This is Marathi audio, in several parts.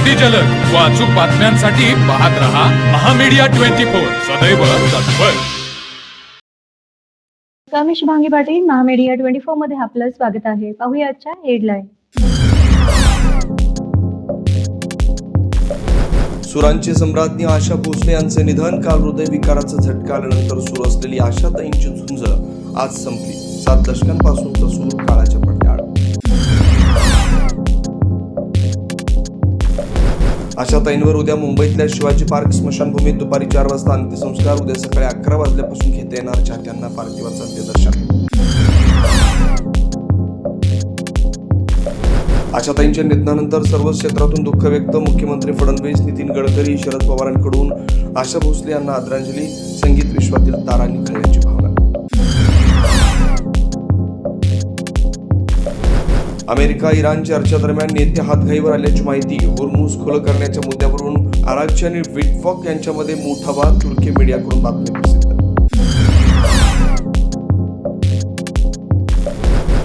अगदी जलद व अचूक बातम्यांसाठी पाहत रहा महामीडिया 24 सदैव तत्पर. कामेश भांगे पाटील, महामीडिया 24 मध्ये आपलं स्वागत आहे. पाहूया आजच्या हेडलाईन. सुरांची सम्राज्ञी आशा भोसले यांचे निधन. काल हृदयविकाराचा झटका आल्यानंतर सुरू असलेली आशाताईंची झुंज आज संपली. 7 दशकांपासूनचा सूर काळाच्या पडद्याआड. आशाताईंवर उद्या मुंबईतल्या शिवाजी पार्क स्मशानभूमीत दुपारी 4 वाजता अंत्यसंस्कार. उद्या सकाळी 11 वाजल्यापासून घेता येणार चाहत्यांना पार्थिवाचं अंत्यदर्शन. आशाताईंच्या निधनानंतर सर्व क्षेत्रातून दुःख व्यक्त. मुख्यमंत्री फडणवीस, नितीन गडकरी, शरद पवारांकडून आशा भोसले यांना आदरांजली. संगीत विश्वातील तारांनी खळ्याची भावना. अमेरिका इराण चर्चेदरम्यान नेते हातघाईवर आल्याची माहिती. होर्मुझ खुलं करण्याच्या मुद्द्यावरून आराघची आणि विटफॉक यांच्यामध्ये मोठा वाद. तुर्की मीडियाकडून बातमी प्रसिद्ध.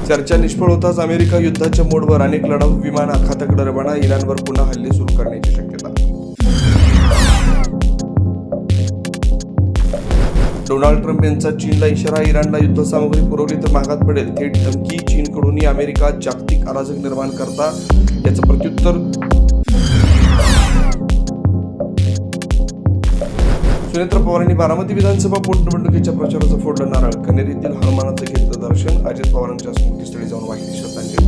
चर्चा निष्फळ होताच अमेरिका युद्धाच्या मोडवर. अनेक लढाऊ विमान आखाताकडे रवाना. इराणवर पुन्हा हल्ले सुरू करण्याची शक्यता. डोनाल्ड ट्रम्प यांचा चीनला इशारा. इराणला युद्धसामुग्री पुरवली तर महागात पडेल. थेट धमकी. चीनकडूनही अमेरिका जागतिक अराजक निर्माण करता याचं प्रत्युत्तर. सुनेत्र पवारांनी बारामती विधानसभा पोटनिवडणुकीच्या प्रचाराचं फोडलं नारळ. कनेरीतील हनुमानाचं घेतलं दर्शन. अजित पवारांच्या स्मृतीस्थळी जाऊन वाहिली श्रद्धांजली.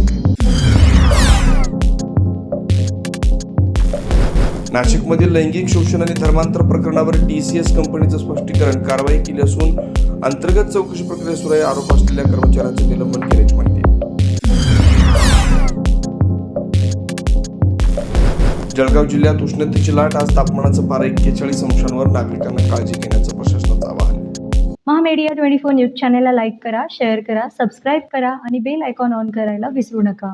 नाशिकमधील लैंगिक शोषण आणि धर्मांतर प्रकरणावर TCS कंपनीचं स्पष्टीकरण. कारवाई केली असून अंतर्गत चौकशी प्रक्रिया सुरू आहे. आरोप असलेल्या कर्मचाऱ्यांचं निलंबन केल्याची माहिती. जळगाव जिल्ह्यात उष्णतेची लाट. आज तापमानाचं पारा 41 अंशांवर. नागरिकांना काळजी घेण्याचं प्रशासनाचं आवाहन. महामीडिया 24 न्यूज चॅनेलला लाईक करा, शेअर करा, सबस्क्राईब करा आणि बेल आयकॉन ऑन करायला विसरू नका.